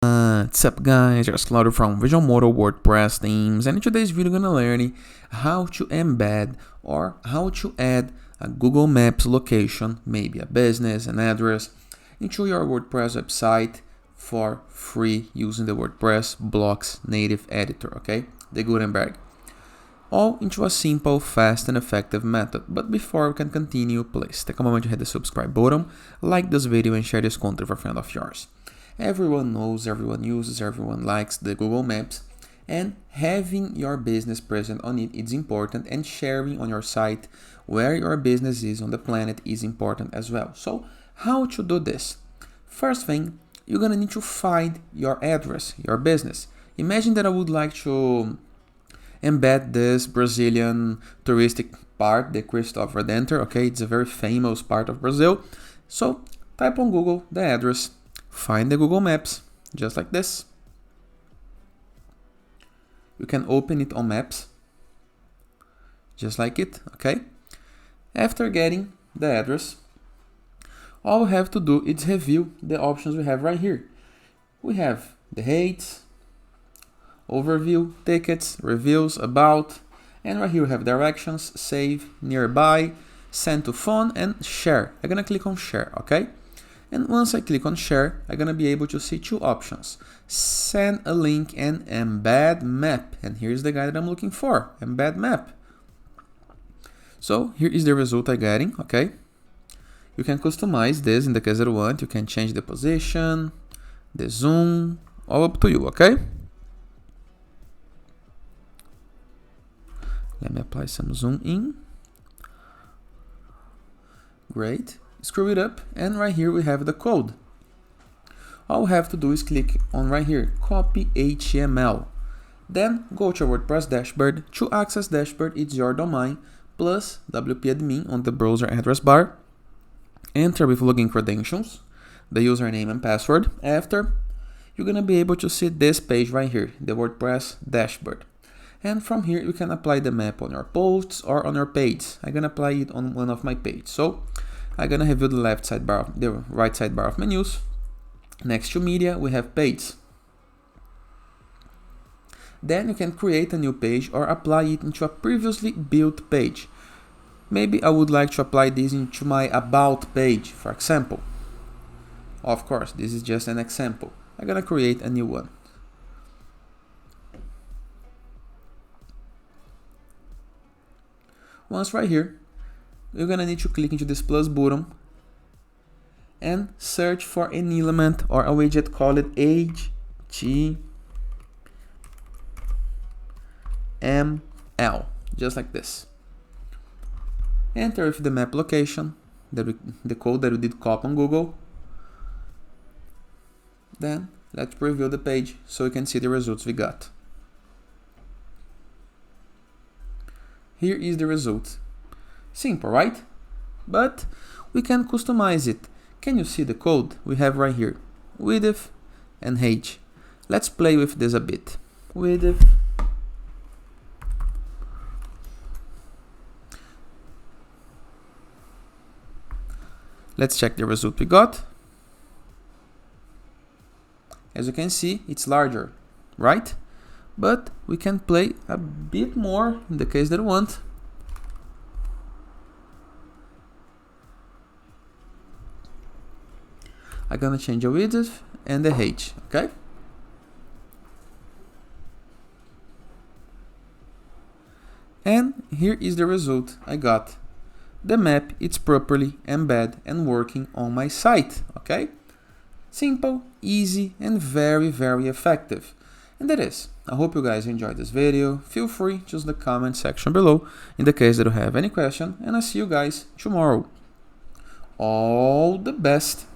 What's up guys, it's Claudio from Visualmodo WordPress themes, and in today's video we're gonna learn how to embed or how to add a Google Maps location, maybe a business, an address, into your WordPress website for free using the WordPress Blocks native editor, okay? The Gutenberg. All into a simple, fast and effective method. But before we can continue, please take a moment to hit the subscribe button, like this video and share this content with a friend of yours. Everyone knows, everyone uses, everyone likes the Google Maps, and having your business present on it is important, and sharing on your site where your business is on the planet is important as well. So how to do this? First thing, you're gonna need to find your address, your business. Imagine that I would like to embed this Brazilian touristic part, the Cristo of Redentor, okay? It's a very famous part of Brazil. So type on Google the address, find the Google Maps, just like this. You can open it on Maps, just like it, okay? After getting the address, all we have to do is review the options we have right here. We have the rates, overview, tickets, reviews, about, and right here we have directions, save, nearby, send to phone, and share. I'm gonna click on share, okay? And once I click on share, I'm gonna be able to see two options: send a link and embed map. And here's the guy that I'm looking for, embed map. So here is the result I'm getting, okay? You can customize this in the case that you want. You can change the position, the zoom, all up to you, okay? Let me apply some zoom in. Great. Screw it up, and right here we have the code. All we have to do is click on right here, copy HTML. Then go to your WordPress dashboard. To access dashboard, it's your domain plus wp-admin on the browser address bar. Enter with login credentials, the username and password. After, you're gonna be able to see this page right here, the WordPress dashboard. And from here, you can apply the map on your posts or on your page. I'm gonna apply it on one of my pages. So I'm gonna review the right sidebar of menus. Next to media, we have page. Then you can create a new page or apply it into a previously built page. Maybe I would like to apply this into my about page, for example. Of course, this is just an example. I'm gonna create a new one. Once right here, you're gonna need to click into this plus button and search for an element or a widget, call it HTML, just like this. Enter with the map location, the code that we did copy on Google. Then let's preview the page so you can see the results we got. Here is the result. Simple, right? But we can customize it. Can you see the code we have right here? Width and height. Let's play with this a bit. Width. Let's check the result we got. As you can see, it's larger, right? But we can play a bit more in the case that we want. I'm gonna change the width and the height, okay? And here is the result I got. The map is properly embedded and working on my site, okay? Simple, easy, and very, very effective. And that is. I hope you guys enjoyed this video. Feel free to use the comment section below in the case that you have any question, and I'll see you guys tomorrow. All the best.